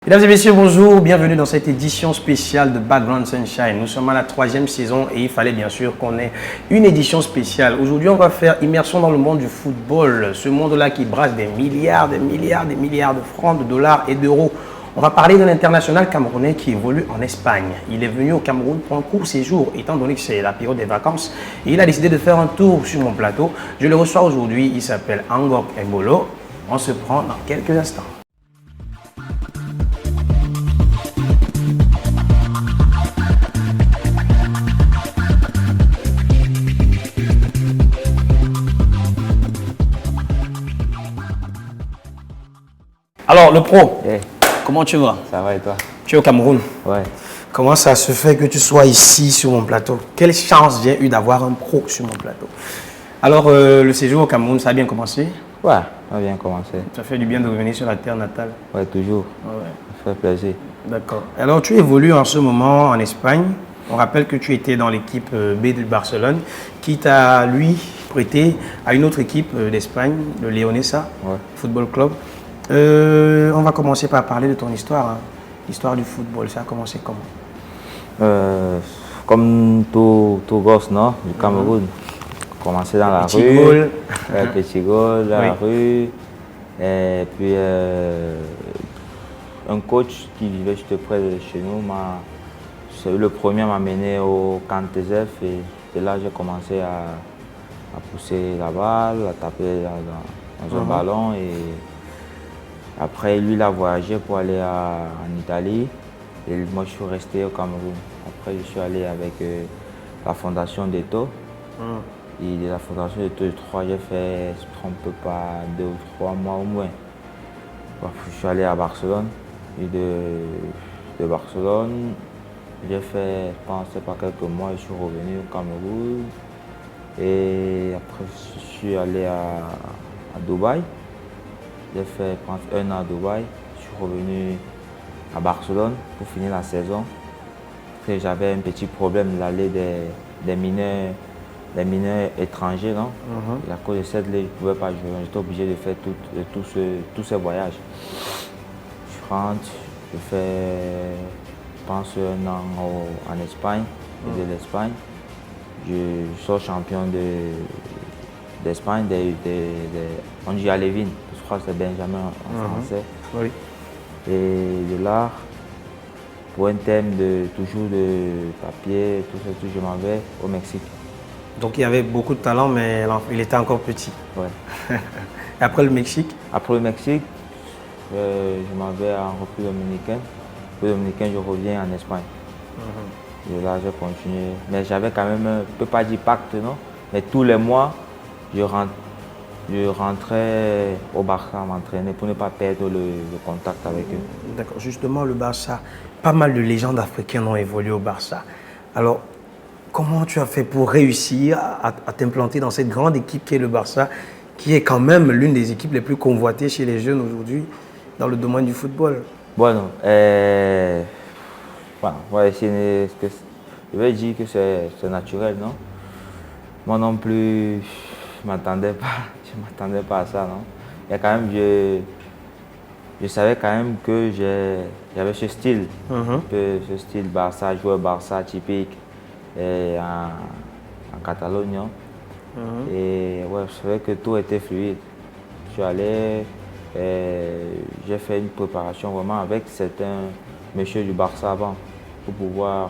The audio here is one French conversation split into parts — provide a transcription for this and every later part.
Mesdames et messieurs, bonjour, bienvenue dans cette édition spéciale de Background Sunshine. Nous sommes à la 3e saison et il fallait bien sûr qu'on ait une édition spéciale. Aujourd'hui, on va faire immersion dans le monde du football, ce monde-là qui brasse des milliards de francs, de dollars et d'euros. On va parler d'un international camerounais qui évolue en Espagne. Il est venu au Cameroun pour un court séjour, étant donné que c'est la période des vacances. Et il a décidé de faire un tour sur mon plateau. Je le reçois aujourd'hui, il s'appelle Angok Embolo. On se prend dans quelques instants. Alors, le pro, comment tu vas? Ça va et toi? Tu es au Cameroun. Ouais. Comment ça se fait que tu sois ici sur mon plateau? Quelle chance j'ai eu d'avoir un pro sur mon plateau. Alors, le séjour au Cameroun, ça a bien commencé? Ouais, ça a bien commencé. Ça fait du bien de revenir sur la terre natale? Ouais, toujours. Ouais. Ça fait plaisir. D'accord. Alors, tu évolues en ce moment en Espagne. On rappelle que tu étais dans l'équipe B de Barcelone, qui t'a, lui, prêté à une autre équipe d'Espagne, le Leonesa Football Club. On va commencer par parler de ton histoire, hein. L'histoire du football, ça a commencé comment? Comme tout gosse, non, du Cameroun. Commencé dans la Petit rue. goal. Petit goal, dans la rue. Et puis, un coach qui vivait juste près de chez nous, le premier m'a mené au camp TZF et là, j'ai commencé à pousser la balle, à taper dans un ballon. Et après, lui, il a voyagé pour aller en Italie et moi, je suis resté au Cameroun. Après, je suis allé avec la fondation d'Eto. Et de la fondation d'Eto, j'ai fait, je ne me trompe pas, 2 ou 3 mois au moins. Je suis allé à Barcelone. Et de Barcelone, j'ai fait, je pense, pas quelques mois, je suis revenu au Cameroun. Et après, je suis allé à Dubaï. J'ai fait, je pense, 1 an à Dubaï. Je suis revenu à Barcelone pour finir la saison. Après, j'avais un petit problème d'aller des mineurs étrangers, non? Et à cause de cette loi, je ne pouvais pas jouer. J'étais obligé de faire tous ces voyages. Je rentre, je fais, je pense, 1 an en Espagne, de l'Espagne. Je sors champion d'Espagne, on dit Alevín, je crois que c'est Benjamin en français. Oui. Et de là, pour un thème toujours de papier, tout ça, je m'en vais au Mexique. Donc, il y avait beaucoup de talent, mais il était encore petit. Ouais. Et après le Mexique? Après le Mexique, je m'en vais en République dominicaine. République dominicaine, je reviens en Espagne. Et là, j'ai continué. Mais j'avais quand même, je ne peux pas dire pacte, non? Mais tous les mois, je rentrais au Barça m'entraîner pour ne pas perdre le contact avec eux. D'accord. Justement, le Barça, pas mal de légendes africaines ont évolué au Barça. Alors, comment tu as fait pour réussir à t'implanter dans cette grande équipe qui est le Barça, qui est quand même l'une des équipes les plus convoitées chez les jeunes aujourd'hui dans le domaine du football? Bon, je vais dire que c'est naturel, non? Moi non plus, je ne m'attendais pas à ça, non? Il y a quand même, je savais quand même que j'avais ce style, ce style Barça, joueur Barça typique en Catalogne. Et ouais, je savais que tout était fluide. Je suis allé, j'ai fait une préparation vraiment avec certains messieurs du Barça avant pour pouvoir,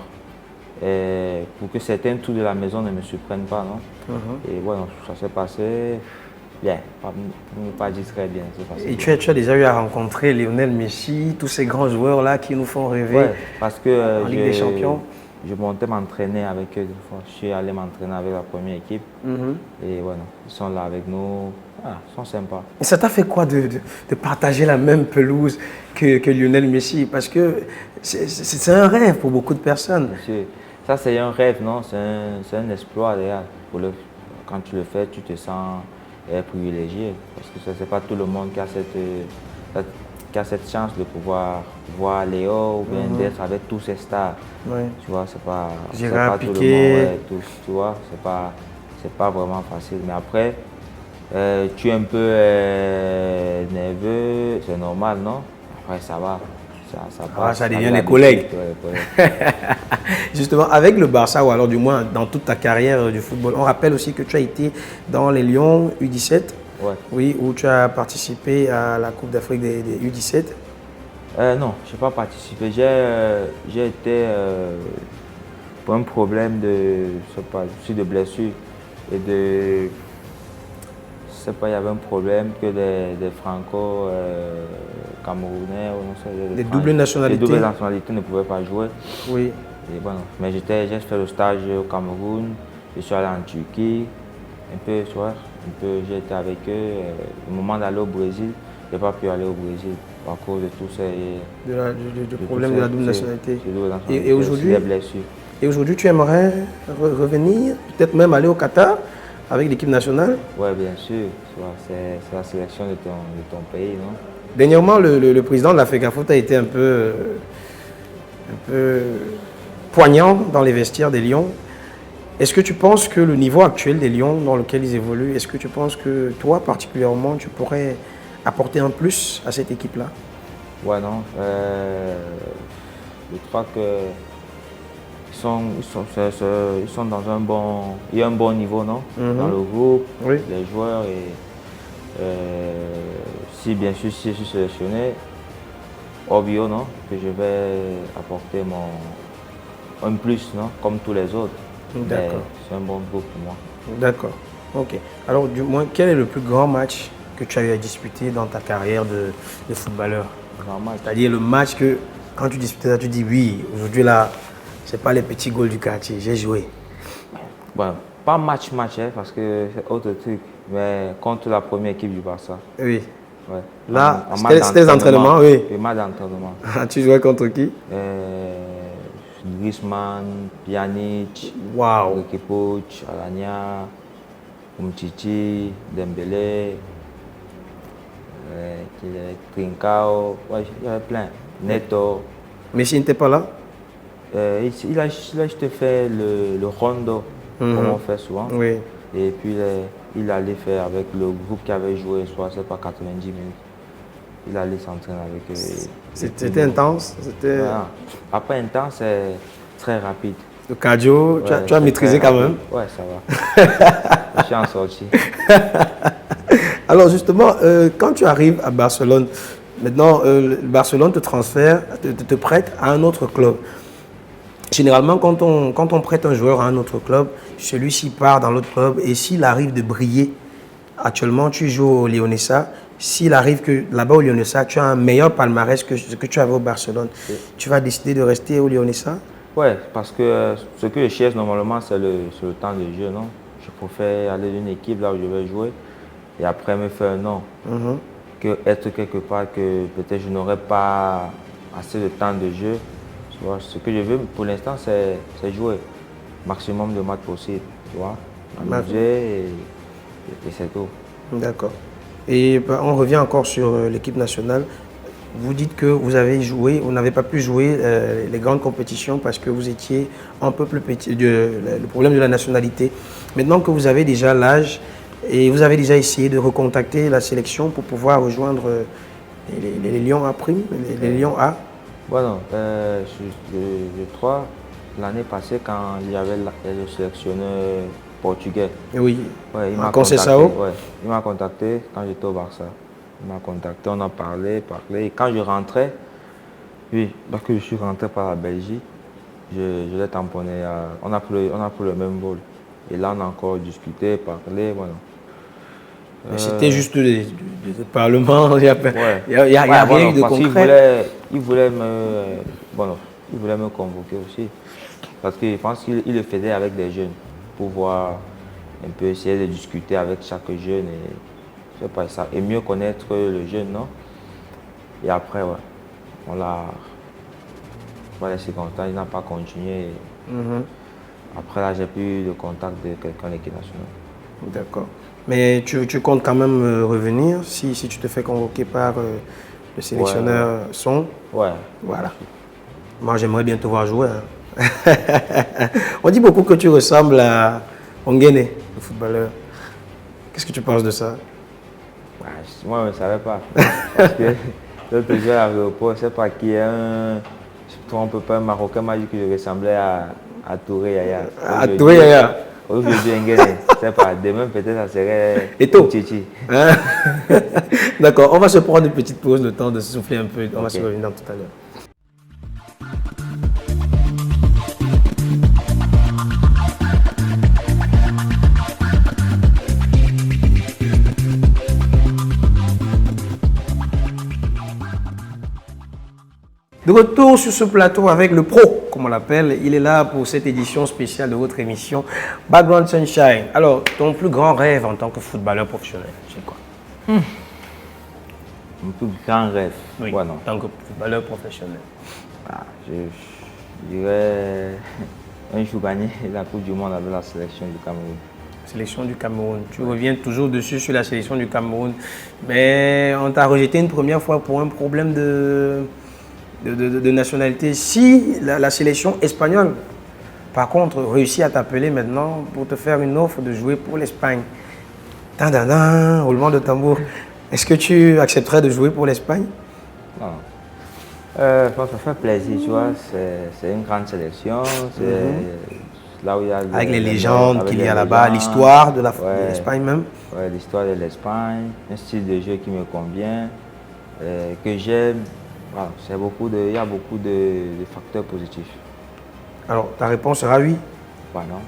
pour que certains tours de la maison ne me surprennent pas, non? Et ouais, ça s'est passé bien, pas dire très bien. Et tu as déjà eu à rencontrer Lionel Messi, tous ces grands joueurs-là qui nous font rêver, ouais, parce que en Ligue des Champions? Je montais m'entraîner avec eux. Je suis allé m'entraîner avec la première équipe. Et voilà, ils sont là avec nous. Ils sont sympas. Et ça t'a fait quoi de partager la même pelouse que Lionel Messi? Parce que c'est un rêve pour beaucoup de personnes. Monsieur, ça c'est un rêve, non? C'est un exploit déjà. Quand tu le fais, tu te sens privilégié. Parce que ce n'est pas tout le monde qui a cette chance de pouvoir voir Léo ou bien d'être avec tous ces stars. Tu vois, c'est pas tout le monde, tu vois, c'est pas vraiment facile. Mais après, tu es un peu nerveux, c'est normal, non? Après, ça va. Ça devient des collègues. Justement, avec le Barça, ou alors du moins dans toute ta carrière du football, on rappelle aussi que tu as été dans les Lions U17, oui, où tu as participé à la Coupe d'Afrique des U17. Non, je n'ai pas participé. J'ai été pour un problème de blessure et de... Je sais pas, il y avait un problème que des franco-camerounais des doubles nationalités. Les doubles nationalités ne pouvaient pas jouer. Oui. Et bon, mais j'ai fait le stage au Cameroun, je suis allé en Turquie, un peu, j'ai été avec eux. Au moment d'aller au Brésil, je n'ai pas pu aller au Brésil à cause de tous ces... Du problème de la double nationalité. Et aujourd'hui, des blessures. Et aujourd'hui, tu aimerais revenir, peut-être même aller au Qatar avec l'équipe nationale? Oui, bien sûr. C'est la sélection de ton pays, non? Dernièrement, le président de la FECAFOOT a été un peu poignant dans les vestiaires des Lions. Est-ce que tu penses que le niveau actuel des Lions dans lequel ils évoluent, est-ce que tu penses que toi, particulièrement, tu pourrais apporter un plus à cette équipe-là? Ouais, non. Je crois que ils sont dans un bon niveau, non? Dans le groupe, oui. Les joueurs et si bien sûr si je suis sélectionné, obvio, non, que je vais apporter un plus, non, comme tous les autres. D'accord. C'est un bon groupe pour moi. D'accord. Ok. Alors du moins, quel est le plus grand match que tu as eu à disputer dans ta carrière de footballeur? C'est-à-dire le match que quand tu disputais ça, tu dis oui, aujourd'hui là, c'est pas les petits goals du quartier, j'ai joué. Bon, pas match, hein, parce que c'est autre truc, mais contre la première équipe du Barça. Oui. Ouais. Là, c'était les entraînements, oui. Le match d'entraînement. Tu jouais contre qui? Griezmann, Pjanic, wow. Riqui Puig, Alagna, Umtiti, Dembélé, Trincao, ouais, il y avait plein. Neto. Messi n'était pas là? Il a juste fait le rondo, comme on fait souvent. Oui. Et puis il allait faire avec le groupe qui avait joué, soit c'est pas 90 minutes. Il allait s'entraîner avec eux. C'était intense? Voilà. Après intense, c'est très rapide. Le cardio, ouais, tu as maîtrisé quand même? Ouais, ça va. Je suis en sortie. Alors justement, quand tu arrives à Barcelone, maintenant Barcelone te transfère, te prête à un autre club. Généralement, quand on prête un joueur à un autre club, celui-ci part dans l'autre club et s'il arrive de briller, actuellement tu joues au Leonesa, s'il arrive que là-bas au Leonesa, tu as un meilleur palmarès que ce que tu avais au Barcelone, tu vas décider de rester au Leonesa? Oui, parce que ce que je cherche normalement, c'est le temps de jeu, non? Je préfère aller d'une équipe là où je vais jouer et après me faire un nom. Que être quelque part que peut-être je n'aurai pas assez de temps de jeu. Ce que je veux pour l'instant, c'est jouer maximum de matchs possible, tu vois, amuser et c'est tout. D'accord. Et on revient encore sur l'équipe nationale. Vous dites que vous avez joué, vous n'avez pas pu jouer les grandes compétitions parce que vous étiez un peu plus petit, le problème de la nationalité. Maintenant que vous avez déjà l'âge et vous avez déjà essayé de recontacter la sélection pour pouvoir rejoindre les Lions A prime, les Lions A. Bon, je crois l'année passée quand il y avait le sélectionneur portugais. Oui, ouais, il m'a contacté quand j'étais au Barça. Il m'a contacté, on a parlé. Et quand je rentrais, oui, parce que je suis rentré par la Belgique, je l'ai tamponné. On a pris le même vol. Et là, on a encore discuté, parlé. Voilà. C'était juste des parlements, il n'y a rien eu de concret. Il voulait me convoquer aussi. Parce que je pense qu'il le faisait avec des jeunes pour voir un peu, essayer de discuter avec chaque jeune et mieux connaître le jeune, non? Et après, ouais, on l'a laissé contact, il n'a pas continué. Après, là, j'ai plus eu de contact de quelqu'un de l'équipe nationale. D'accord. Mais tu comptes quand même revenir si tu te fais convoquer par le sélectionneur Son? Ouais. Voilà. Moi, j'aimerais bien te voir jouer. Hein. On dit beaucoup que tu ressembles à Onguene, le footballeur. Qu'est-ce que tu penses de ça? Moi, je ne savais pas. Parce que L'autre jour à l'aéroport, je ne sais pas qui est un, je ne me trompe pas, un Marocain m'a dit que je ressemblais à Touré Yaya. À Touré Yaya. Aujourd'hui, je ne sais pas, demain peut-être ça serait Eto'o. Tchichi. Hein? D'accord, on va se prendre une petite pause, le temps de souffler un peu. On va se revenir tout à l'heure. De retour sur ce plateau avec le pro, comme on l'appelle. Il est là pour cette édition spéciale de votre émission Background Sunshine. Alors, ton plus grand rêve en tant que footballeur professionnel, c'est quoi? Mon plus grand rêve. Oui, Ouais, non. en tant que footballeur professionnel. Je dirais un jour gagner la Coupe du Monde avec la sélection du Cameroun. Sélection du Cameroun. Tu reviens toujours dessus sur la sélection du Cameroun. Mais on t'a rejeté une première fois pour un problème de nationalité. Si la sélection espagnole, par contre, réussit à t'appeler maintenant pour te faire une offre de jouer pour l'Espagne. Roulement de tambour. Est-ce que tu accepterais de jouer pour l'Espagne? Non. Ça fait plaisir, tu vois. C'est une grande sélection. C'est là où il y a avec les légendes qu'il y a là-bas, l'histoire de l'Espagne même. Ouais, l'histoire de l'Espagne, un style de jeu qui me convient, que j'aime. Voilà, il y a beaucoup de facteurs positifs. Alors, ta réponse sera oui? Ouais, non.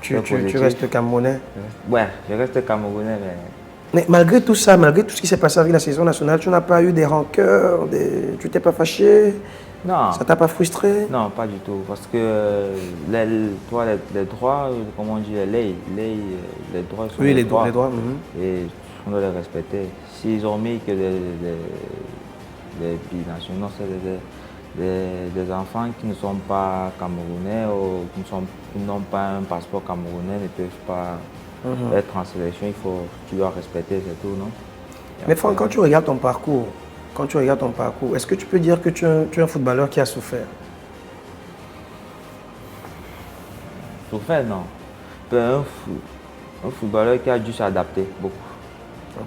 Tu restes camerounais? Ouais, je reste camerounais, mais malgré tout ça, malgré tout ce qui s'est passé avec la saison nationale, tu n'as pas eu des rancœurs, tu t'es pas fâché? Non. Ça t'a pas frustré? Non, pas du tout. Parce que les droits, comment on dit, les droits sont oui, les droits. Et on doit les respecter. S'ils ont mis que des binationaux, c'est des enfants qui ne sont pas camerounais ou qui n'ont pas un passeport camerounais ne peuvent pas être en sélection. Tu dois respecter, c'est tout, non? Mais Franck, quand tu regardes ton parcours, est-ce que tu peux dire que tu es un footballeur qui a souffert? Souffert, non. Un footballeur qui a dû s'adapter beaucoup.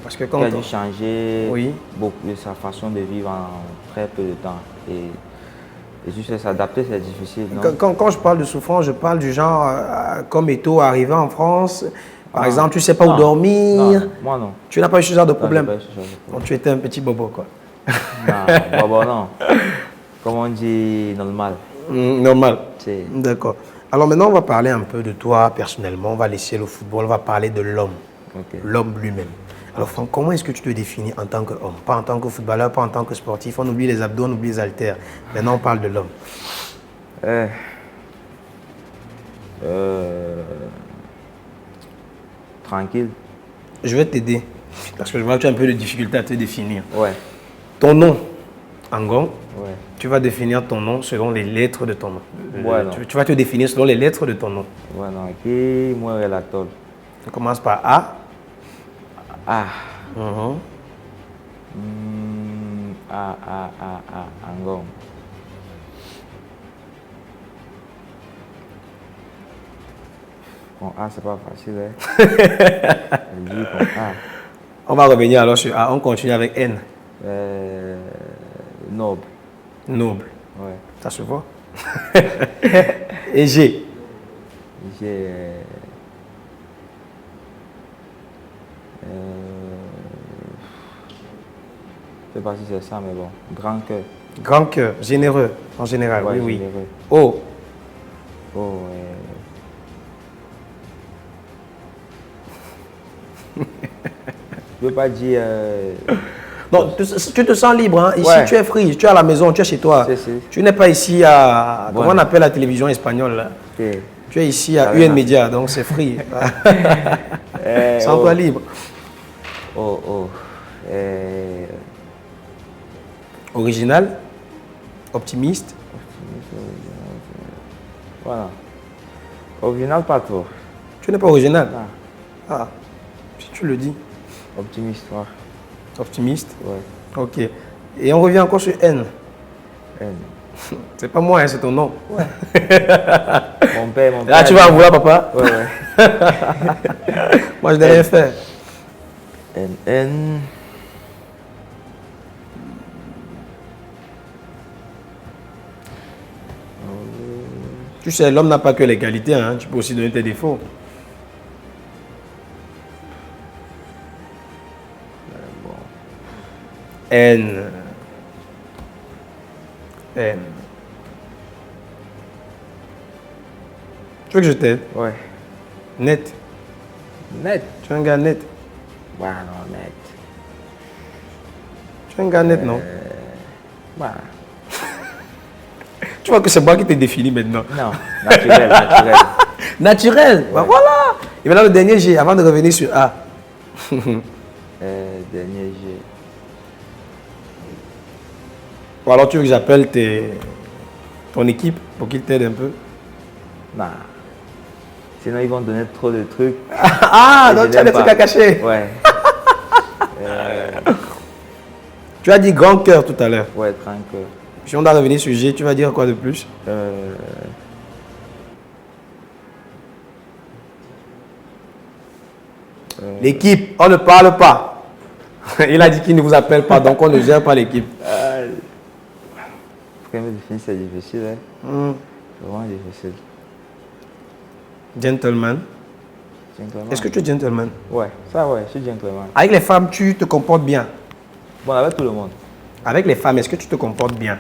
Parce que qui a dû changer beaucoup de sa façon de vivre en très peu de temps. Et juste s'adapter, c'est difficile. Non? Quand je parle de souffrance, je parle du genre comme Eto'o arrivé en France. Par exemple, tu ne sais pas où dormir. Non, moi non. Tu n'as pas eu ce genre de problème? Non, j'ai pas eu ce genre de problème. Donc tu étais un petit bobo, quoi. Non, bobo non. Comme on dit, normal. Normal. D'accord. Alors maintenant, on va parler un peu de toi personnellement. On va laisser le football, on va parler de l'homme. L'homme lui-même. Alors Franck, comment est-ce que tu te définis en tant qu'homme? Pas en tant que footballeur, pas en tant que sportif. On oublie les abdos, on oublie les haltères. Maintenant, on parle de l'homme. Tranquille. Je vais t'aider. Parce que je vois que tu as un peu de difficulté à te définir. Ouais. Ton nom, Angon, ouais. Tu vas définir ton nom selon les lettres de ton nom. Ouais, tu vas te définir selon les lettres de ton nom. Ouais, non. Qui moi relator. Ça commence par A. A. Angon. Bon, A, c'est pas facile, hein. On va revenir alors sur A. On continue avec N. Noble. Noble. Ouais. Ça se voit. Et G. G. Je ne sais pas si c'est ça, mais bon. Grand cœur. Grand cœur, généreux, en général, ouais, oui, généreux. Oui. O. O. Je ne veux pas dire... Non, tu te sens libre. Hein? Ici, tu es free, tu es à la maison, tu es chez toi. Tu n'es pas ici à... Comment on appelle la télévision espagnole là? Tu es ici à UN Media, donc c'est free. Sens-toi libre. Original, optimiste. Voilà. Original, pas trop. Tu n'es pas original? Ah, si tu le dis. Optimiste, ouais. Optimiste? Ouais. Ok. Et on revient encore sur N. N. C'est pas moi, hein, c'est ton nom. Ouais. Mon père. Là, tu vas en vouloir, papa? Ouais. Moi, je n'ai rien fait. N. Tu sais, l'homme n'a pas que les qualités, hein. Tu peux aussi donner tes défauts. N. N. Tu veux que je t'aide? Ouais. Net. Net. Tu es un gars net. Ouais, non, net. Tu es un gars net, non? Ouais. Tu vois que c'est moi qui te définis maintenant. Non, naturel, naturel. Naturel. Bah voilà. Et maintenant, le dernier G, avant de revenir sur A. Dernier G. Ou alors, tu veux que j'appelle ton équipe pour qu'ils t'aident un peu? Nah. Sinon, ils vont donner trop de trucs. Ah, donc tu as des trucs à cacher. Ouais. Tu as dit grand cœur tout à l'heure. Ouais, tranquille. Si on doit revenir sur G, tu vas dire quoi de plus? L'équipe, on ne parle pas. Il a dit qu'il ne vous appelle pas, donc on ne gère pas l'équipe. Quand même définir, c'est difficile. Hein? C'est vraiment difficile. Gentleman. Gentleman. Est-ce que tu es gentleman? Ouais, ça ouais, je suis gentleman. Avec les femmes, tu te comportes bien. Bon, avec tout le monde. Avec les femmes, est-ce que tu te comportes bien?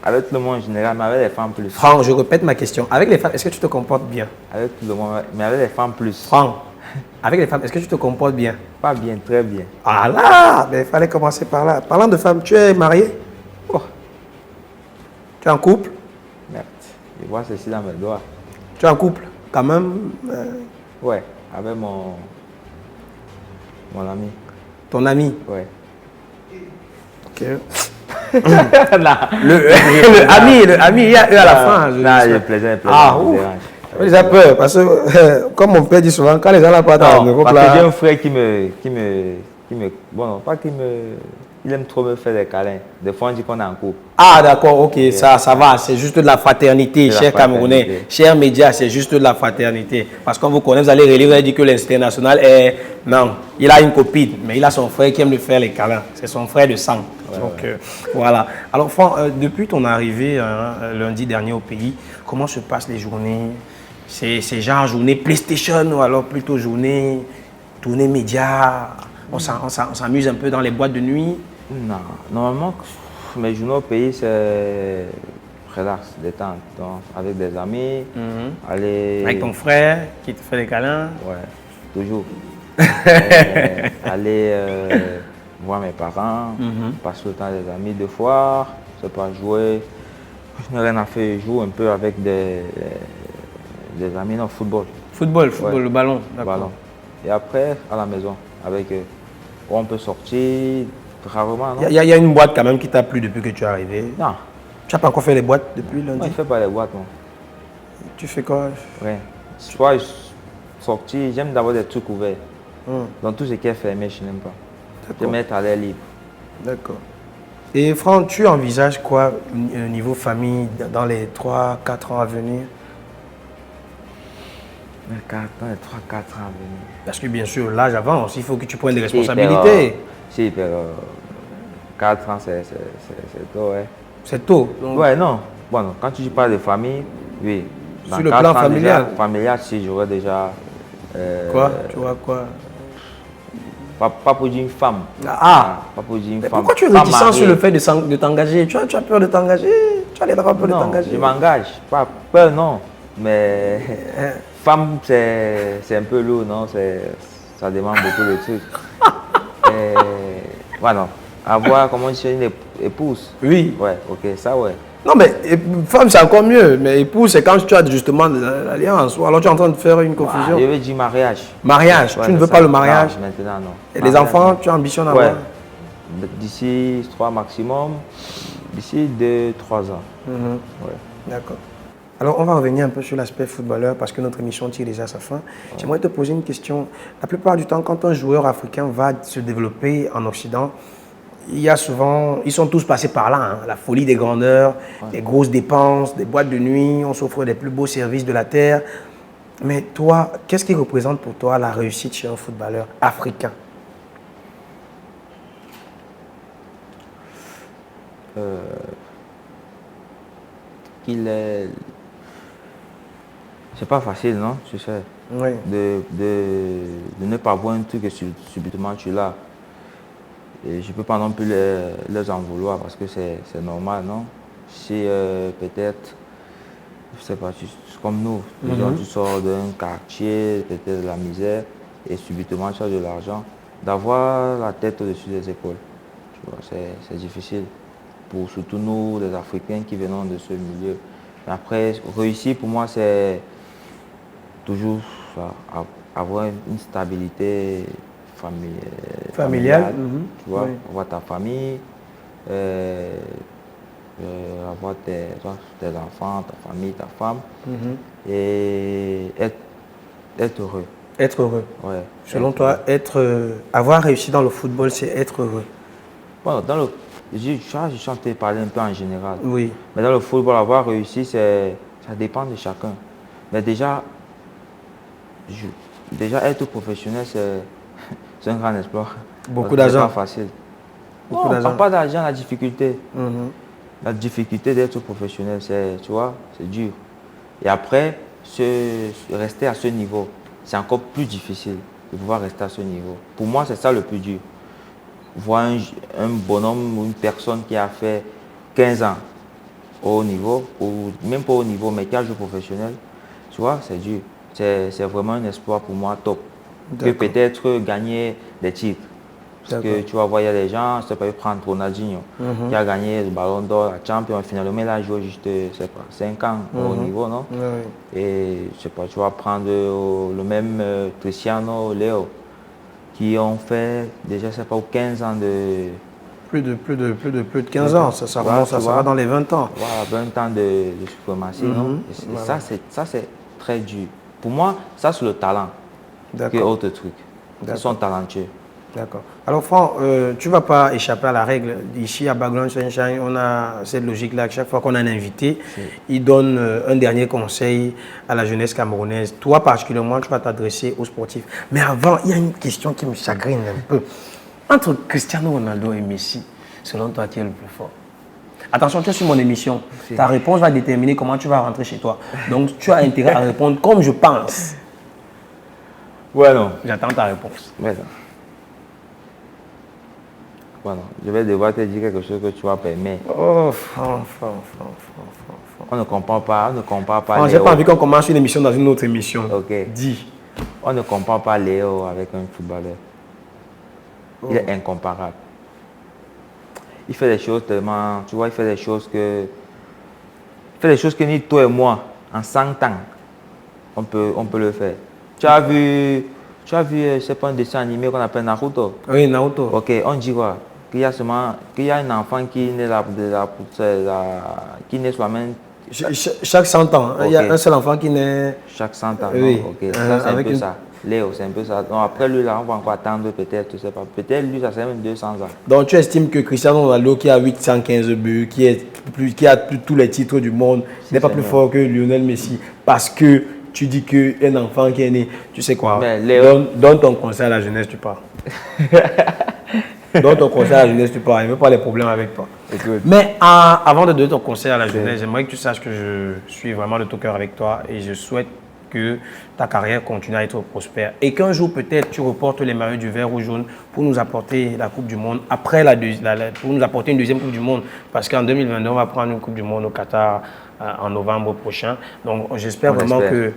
Avec tout le monde en général, mais avec les femmes plus. Franck, je répète ma question. Avec les femmes, est-ce que tu te comportes bien? Avec tout le monde, mais avec les femmes plus. Franck, avec les femmes, est-ce que tu te comportes bien? Pas bien, très bien. Ah là, mais il fallait commencer par là. Parlant de femmes, tu es marié? Oh, Tu es en couple? merde. Je vois ceci dans mes doigts. Tu es en couple? Quand même, Ouais, avec mon ami. ton ami. Ouais. Ok. le ami, il y a eux à la fin. Non, il plaisait, Ah, ouf. J'ai peur parce que, comme mon père dit souvent, quand les gens n'ont pas dans Non, l'Europe, parce que j'ai là. un frère qui me, bon, non, pas qui me, il aime trop me faire des câlins. Des fois, on dit qu'on est en couple. Ah, d'accord, ok, ça va, c'est juste de la fraternité, C'est chers la Camerounais, fraternité. chers médias, c'est juste de la fraternité. Parce qu'on vous connaît, vous allez relire, vous allez dire que l'international est. Non, il a une copine, mais il a son frère qui aime lui faire les câlins. C'est son frère de sang. Donc, voilà. Alors, Franck, depuis ton arrivée lundi dernier au pays, comment se passent les journées? C'est genre journée PlayStation ou alors plutôt journée tournée média? On s'amuse un peu dans les boîtes de nuit? Non, normalement, mes journées au pays, c'est relax, détente. Donc, avec des amis, aller. Avec ton frère qui te fait des câlins? Ouais, toujours. Aller voir mes parents, passer le temps des amis deux fois, c'est pas jouer. Je n'ai rien à faire, je joue un peu avec des amis dans le football. Football, Ouais. le ballon. D'accord. Ballon. Et après, à la maison, avec eux. On peut sortir rarement, non? Il y a une boîte quand même qui t'a plu depuis que tu es arrivé. Non, Tu n'as pas encore fait les boîtes depuis lundi? moi, je ne fais pas les boîtes, non. Tu fais quoi? Rien. Soit sortir, j'aime d'avoir des trucs ouverts. Hum, Donc tout ce qui est fermé, je n'aime pas. D'accord. J'aime être à l'air libre. D'accord. Et Franck, tu envisages quoi niveau famille dans les 3-4 ans à venir? Dans les 3-4 ans à venir. Parce que bien sûr, l'âge avance, il faut que tu prennes des responsabilités. Si, 4 ans, c'est tôt, ouais. C'est tôt. Donc, Ouais, non. Bon, non, quand tu parles de famille, oui. Dans Sur le 4 plan ans, familial. déjà, familial, si j'aurais déjà. quoi? Tu vois quoi? Pas pour dire une femme. Ah! Pas pour dire une Mais femme. pourquoi tu es Pas réticent mariée. sur le fait de t'engager? Tu as peur de t'engager? Tu as les droits peur de Non, t'engager? je m'engage. Pas peur, non. Mais femme, c'est un peu lourd, non? Ça demande beaucoup de trucs. Voilà. Avoir, comment dire, une épouse. Oui. Ouais, ok, ça, ouais. Non, mais femme, c'est encore mieux. Mais épouse, c'est quand tu as justement de l'alliance. Ou alors tu es en train de faire une confusion. Je veux dire mariage. Mariage. Ouais, Tu ne c'est veux ça. pas le mariage? Non, maintenant, non. Et les Mariage, enfants, non. tu ambitionnes à Ouais. avoir? D'ici 3 maximum, d'ici 2-3 ans. Ouais. D'accord. Alors, on va revenir un peu sur l'aspect footballeur parce que notre émission tire déjà à sa fin. J'aimerais te poser une question. La plupart du temps, quand un joueur africain va se développer en Occident, il y a souvent, ils sont tous passés par là, hein. La folie des grandeurs, des grosses dépenses, des boîtes de nuit, on s'offre des plus beaux services de la terre. Mais toi, qu'est-ce qui représente pour toi la réussite chez un footballeur africain? Qu'il est C'est pas facile, non? Tu sais. Oui. De ne pas voir un truc et subitement tu l'as. Et je ne peux pas non plus les en vouloir parce que c'est normal, non? Si peut-être, je sais pas, c'est comme nous, disons, tu sors d'un quartier, peut-être de la misère, et subitement tu as de l'argent, d'avoir la tête au-dessus des épaules, tu vois, c'est difficile. Pour surtout nous, les Africains qui venons de ce milieu. Mais après, réussir pour moi, c'est toujours ça, avoir une stabilité familiale, tu vois, Oui. avoir ta famille, euh, avoir tes enfants, ta famille, ta femme, et être heureux. Être heureux. Ouais, Selon être toi, heureux. avoir réussi dans le football, c'est être heureux. Bon, je chantais parler un peu en général. Oui. Mais dans le football, avoir réussi, ça dépend de chacun. Mais déjà être professionnel, c'est un grand exploit. Beaucoup Parce que d'argent. c'est pas facile. Beaucoup Non, on ne d'argent. parle pas d'argent, la difficulté. Mhm. La difficulté d'être professionnel, tu vois, c'est dur. Et après, rester à ce niveau, c'est encore plus difficile de pouvoir rester à ce niveau. Pour moi, c'est ça le plus dur. Voir un bonhomme ou une personne qui a fait 15 ans au haut niveau, ou même pas au niveau, mais qui a joué professionnel, tu vois, c'est dur. C'est vraiment un espoir pour moi top. Que peut-être gagner des titres. Parce que tu vas voir, il y a des gens, je sais pas, prendre Ronaldinho, qui a gagné le Ballon d'Or, la Champions, finalement, il a joué juste, je sais pas, 5 ans au niveau, non? Oui. Et je sais pas, tu vas prendre le même Cristiano, Léo, qui ont fait déjà, je sais pas, 15 ans de... Plus de 15 ans, ça remonte, ça va dans les 20 ans. Voilà, 20 ans de suprématie, non? Et Voilà. ça, c'est très dur. Pour moi, ça, c'est le talent. Que autre truc. Ils sont talentueux. D'accord. Alors, Franck, tu ne vas pas échapper à la règle. Ici, à Background Sunshine, on a cette logique-là. Chaque fois qu'on a un invité, il donne un dernier conseil à la jeunesse camerounaise. Toi, particulièrement, tu vas t'adresser aux sportifs. Mais avant, il y a une question qui me chagrine un peu. Entre Cristiano Ronaldo et Messi, selon toi, qui est le plus fort? Attention, tu es sur mon émission. Ta réponse va déterminer comment tu vas rentrer chez toi. Donc, tu as intérêt à répondre comme je pense. Ouais, non. J'attends ta réponse. Ouais, non. Voilà. Je vais devoir te dire quelque chose que tu vas permettre. Oh, On ne comprend pas j'ai pas envie qu'on commence une émission dans une autre émission. Ok. Dis. On ne compare pas Léo avec un footballeur. Il est incomparable. Il fait des choses tellement... Tu vois, il fait des choses que... Il fait des choses que ni toi et moi, en 100 ans, on peut le faire. Tu as vu, c'est pas un dessin animé qu'on appelle Naruto? Oui, Naruto. Ok, on dit quoi? Qu'il y a un enfant qui naît qui naît soi-même. Chaque 100 ans, il y a un seul enfant qui naît. Chaque 100 ans, oui. Non? Ok, ça c'est un peu ça. Léo, c'est un peu ça. Donc après lui, là, on va encore attendre peut-être, je sais pas. Peut-être lui, ça c'est même 200 ans. Donc tu estimes que Cristiano Ronaldo, qui a 815 buts, qui a tous les titres du monde, n'est pas plus fort que Lionel Messi parce que tu dis qu'un enfant qui est né, tu sais quoi, donne ton conseil à la jeunesse, tu pars. Donne ton conseil à la jeunesse, tu pars. Il ne veut pas les problèmes avec toi. Écoute. Mais avant de donner ton conseil à la jeunesse, j'aimerais que tu saches que je suis vraiment de tout cœur avec toi et je souhaite que ta carrière continue à être prospère et qu'un jour peut-être tu reportes les maillots du vert ou jaune pour nous apporter la Coupe du Monde, après pour nous apporter une deuxième Coupe du Monde, parce qu'en 2022 on va prendre une Coupe du Monde au Qatar en novembre prochain. Donc j'espère vraiment que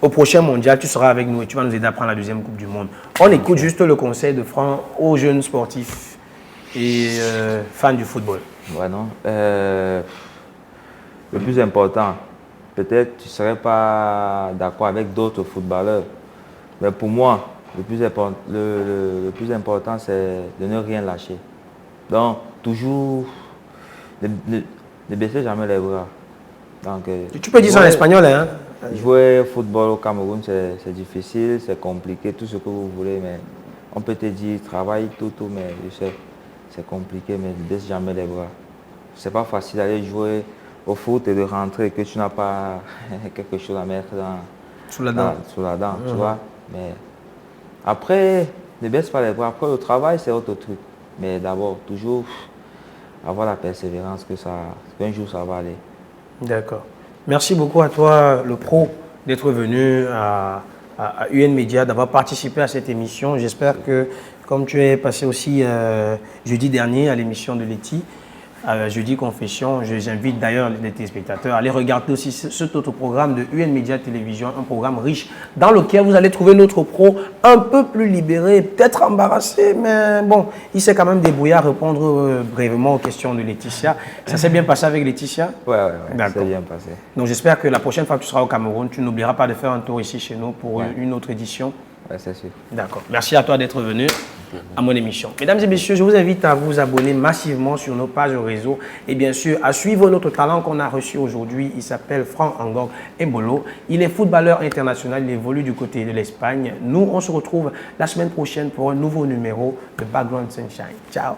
au prochain mondial tu seras avec nous et tu vas nous aider à prendre la deuxième Coupe du Monde. On écoute juste le conseil de Franck aux jeunes sportifs et fans du football. Ouais, non. Le plus important, peut-être tu ne serais pas d'accord avec d'autres footballeurs, mais pour moi, le plus important, c'est de ne rien lâcher. Donc, toujours, ne baisser jamais les bras. Donc, tu peux dire ça en espagnol, hein? Jouer au football au Cameroun, c'est difficile, c'est compliqué, tout ce que vous voulez, mais on peut te dire, travaille tout, mais je sais, c'est compliqué, mais ne baisse jamais les bras. C'est pas facile d'aller jouer au foot et de rentrer et que tu n'as pas quelque chose à mettre sous la dent, tu vois. Mais après, ne baisse pas les bras. Après, le travail, c'est autre truc. Mais d'abord, toujours avoir la persévérance qu'un jour, ça va aller. D'accord. Merci beaucoup à toi, le pro d'être venu à UN Media, d'avoir participé à cette émission. J'espère que, comme tu es passé aussi jeudi dernier à l'émission de Letty, jeudi Confession, j'invite d'ailleurs les téléspectateurs à aller regarder aussi cet autre programme de UN Media Télévision, un programme riche dans lequel vous allez trouver notre pro un peu plus libéré, peut-être embarrassé, mais bon, il s'est quand même débrouillé à répondre brièvement aux questions de Laetitia. Ça s'est bien passé avec Laetitia? Ouais, ça s'est bien passé. Donc j'espère que la prochaine fois que tu seras au Cameroun, tu n'oublieras pas de faire un tour ici chez nous pour une autre édition. Ouais, c'est sûr. D'accord. Merci à toi d'être venu à mon émission. Mesdames et messieurs, je vous invite à vous abonner massivement sur nos pages réseau et bien sûr à suivre notre talent qu'on a reçu aujourd'hui. Il s'appelle Franck Angong Embolo. Il est footballeur international, il évolue du côté de l'Espagne. Nous, on se retrouve la semaine prochaine pour un nouveau numéro de Background Sunshine. Ciao.